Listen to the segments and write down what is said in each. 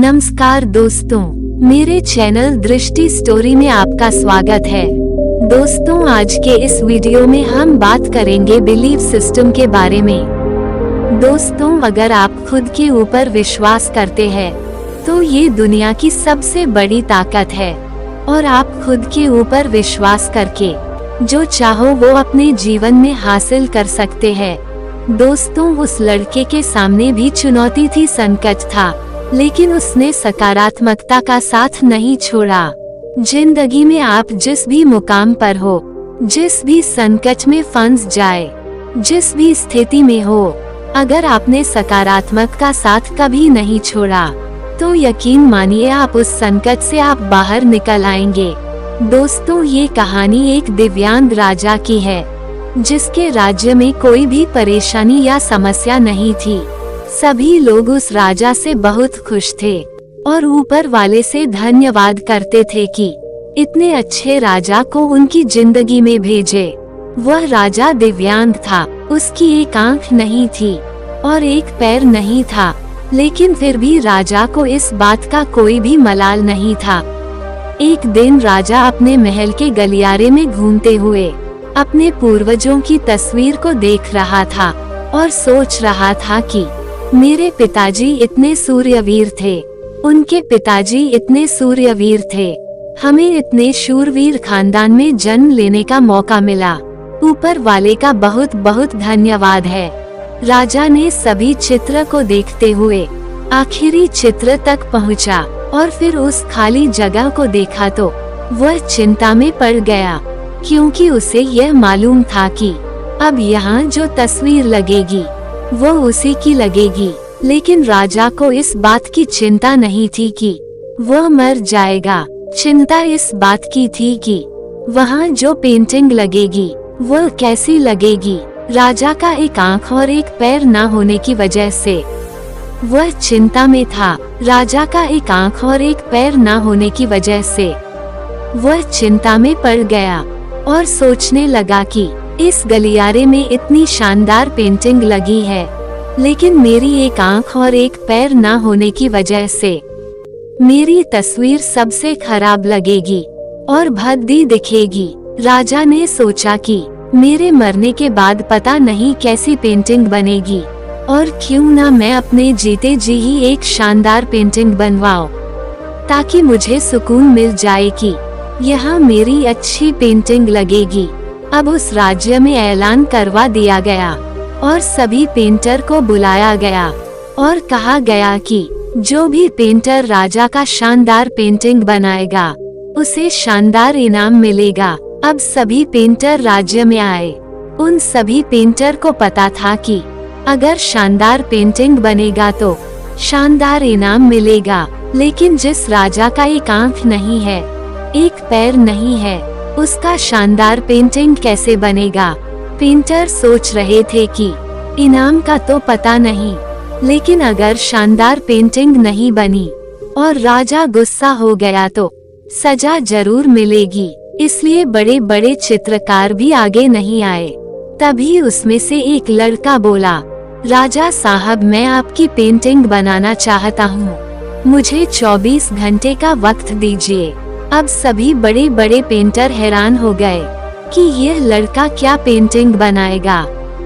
नमस्कार दोस्तों, मेरे चैनल दृष्टि स्टोरी में आपका स्वागत है। दोस्तों, आज के इस वीडियो में हम बात करेंगे बिलीफ सिस्टम के बारे में। दोस्तों, अगर आप खुद के ऊपर विश्वास करते हैं तो ये दुनिया की सबसे बड़ी ताकत है और आप खुद के ऊपर विश्वास करके जो चाहो वो अपने जीवन में हासिल कर सकते हैं। दोस्तों, उस लड़के के सामने भी चुनौती थी, संकट था, लेकिन उसने सकारात्मकता का साथ नहीं छोड़ा। जिंदगी में आप जिस भी मुकाम पर हो, जिस भी संकट में फंस जाए, जिस भी स्थिति में हो, अगर आपने सकारात्मक का साथ कभी नहीं छोड़ा तो यकीन मानिए आप उस संकट से आप बाहर निकल आएंगे। दोस्तों, ये कहानी एक दिव्यांग राजा की है जिसके राज्य में कोई भी परेशानी या समस्या नहीं थी। सभी लोग उस राजा से बहुत खुश थे और ऊपर वाले से धन्यवाद करते थे कि इतने अच्छे राजा को उनकी जिंदगी में भेजे। वह राजा दिव्यांग था, उसकी एक आंख नहीं थी और एक पैर नहीं था, लेकिन फिर भी राजा को इस बात का कोई भी मलाल नहीं था। एक दिन राजा अपने महल के गलियारे में घूमते हुए अपने पूर्वजों की तस्वीर को देख रहा था और सोच रहा था कि मेरे पिताजी इतने सूर्यवीर थे, उनके पिताजी इतने सूर्यवीर थे, हमें इतने शूरवीर खानदान में जन्म लेने का मौका मिला। ऊपर वाले का बहुत बहुत धन्यवाद है। राजा ने सभी चित्र को देखते हुए आखिरी चित्र तक पहुंचा और फिर उस खाली जगह को देखा तो वह चिंता में पड़ गया, क्योंकि उसे यह मालूम था कि अब यहाँ जो तस्वीर लगेगी वो उसी की लगेगी। लेकिन राजा को इस बात की चिंता नहीं थी कि वह मर जाएगा। चिंता इस बात की थी कि वहाँ जो पेंटिंग लगेगी वह कैसी लगेगी। राजा का एक आंख और एक पैर न होने की वजह से वह चिंता में था। राजा का एक आंख और एक पैर न होने की वजह से वह चिंता में पड़ गया और सोचने लगा कि इस गलियारे में इतनी शानदार पेंटिंग लगी है, लेकिन मेरी एक आंख और एक पैर न होने की वजह से मेरी तस्वीर सबसे खराब लगेगी और भद्दी दिखेगी। राजा ने सोचा कि मेरे मरने के बाद पता नहीं कैसी पेंटिंग बनेगी और क्यों ना मैं अपने जीते जी ही एक शानदार पेंटिंग बनवाऊं, ताकि मुझे सुकून मिल जाए कि यहाँ मेरी अच्छी पेंटिंग लगेगी। अब उस राज्य में ऐलान करवा दिया गया और सभी पेंटर को बुलाया गया और कहा गया कि जो भी पेंटर राजा का शानदार पेंटिंग बनाएगा उसे शानदार इनाम मिलेगा। अब सभी पेंटर राज्य में आए। उन सभी पेंटर को पता था कि अगर शानदार पेंटिंग बनेगा तो शानदार इनाम मिलेगा, लेकिन जिस राजा का एक आंख नहीं है, एक पैर नहीं है, उसका शानदार पेंटिंग कैसे बनेगा। पेंटर सोच रहे थे कि इनाम का तो पता नहीं, लेकिन अगर शानदार पेंटिंग नहीं बनी और राजा गुस्सा हो गया तो सजा जरूर मिलेगी। इसलिए बड़े बड़े चित्रकार भी आगे नहीं आए। तभी उसमें से एक लड़का बोला, राजा साहब, मैं आपकी पेंटिंग बनाना चाहता हूँ, मुझे 24 घंटे का वक्त दीजिए। अब सभी बड़े बड़े पेंटर हैरान हो गए कि यह लड़का क्या पेंटिंग बनाएगा,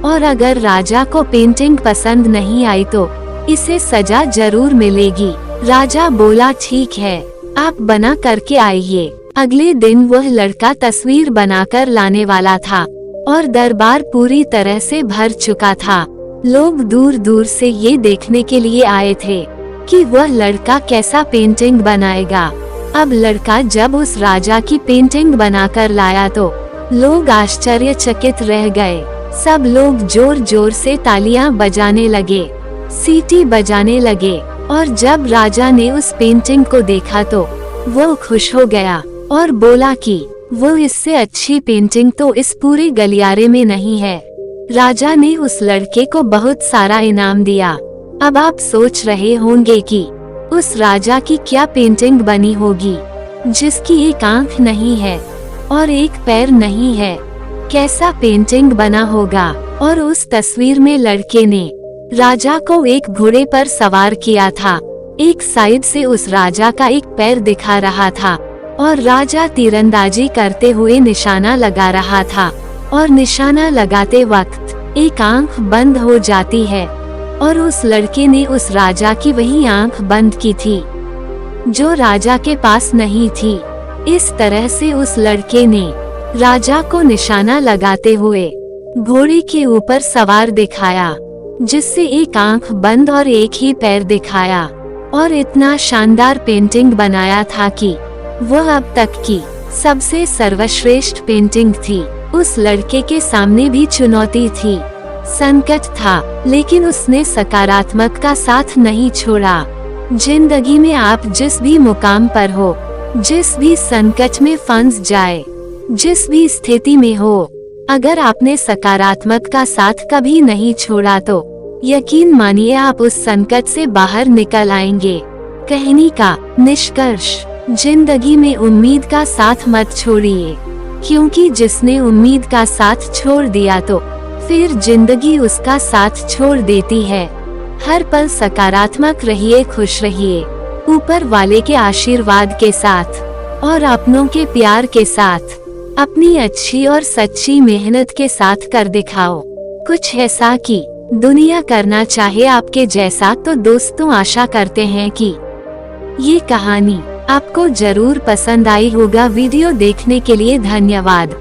और अगर राजा को पेंटिंग पसंद नहीं आई तो इसे सजा जरूर मिलेगी। राजा बोला, ठीक है, आप बना करके आइए। अगले दिन वह लड़का तस्वीर बनाकर लाने वाला था और दरबार पूरी तरह से भर चुका था। लोग दूर दूर से ये देखने के लिए आए थे कि वह लड़का कैसा पेंटिंग बनाएगा। अब लड़का जब उस राजा की पेंटिंग बनाकर लाया तो लोग आश्चर्यचकित रह गए। सब लोग जोर जोर से तालियां बजाने लगे, सीटी बजाने लगे, और जब राजा ने उस पेंटिंग को देखा तो वो खुश हो गया और बोला कि वो इससे अच्छी पेंटिंग तो इस पूरे गलियारे में नहीं है। राजा ने उस लड़के को बहुत सारा इनाम दिया। अब आप सोच रहे होंगे कि उस राजा की क्या पेंटिंग बनी होगी जिसकी एक आंख नहीं है और एक पैर नहीं है। कैसा पेंटिंग बना होगा। और उस तस्वीर में लड़के ने राजा को एक घोड़े पर सवार किया था एक साइड से उस राजा का एक पैर दिखा रहा था और राजा तीरंदाजी करते हुए निशाना लगा रहा था, और निशाना लगाते वक्त एक आंख बंद हो जाती है और उस लड़के ने उस राजा की वही आंख बंद की थी जो राजा के पास नहीं थी। इस तरह से उस लड़के ने राजा को निशाना लगाते हुए घोड़े के ऊपर सवार दिखाया, जिससे एक आंख बंद और एक ही पैर दिखाया, और इतना शानदार पेंटिंग बनाया था कि वह अब तक की सबसे सर्वश्रेष्ठ पेंटिंग थी। उस लड़के के सामने भी चुनौती थी, संकट था, लेकिन उसने सकारात्मक का साथ नहीं छोड़ा। जिंदगी में आप जिस भी मुकाम पर हो, जिस भी संकट में फंस जाए, जिस भी स्थिति में हो, अगर आपने सकारात्मक का साथ कभी नहीं छोड़ा तो यकीन मानिए आप उस संकट से बाहर निकल आएंगे। कहानी का निष्कर्ष, जिंदगी में उम्मीद का साथ मत छोड़िए, क्योंकि जिसने उम्मीद का साथ छोड़ दिया तो फिर जिंदगी उसका साथ छोड़ देती है। हर पल सकारात्मक रहिए, खुश रहिए, ऊपर वाले के आशीर्वाद के साथ और अपनों के प्यार के साथ अपनी अच्छी और सच्ची मेहनत के साथ कर दिखाओ कुछ ऐसा कि दुनिया करना चाहे आपके जैसा। तो दोस्तों, आशा करते हैं कि ये कहानी आपको जरूर पसंद आई होगा। वीडियो देखने के लिए धन्यवाद।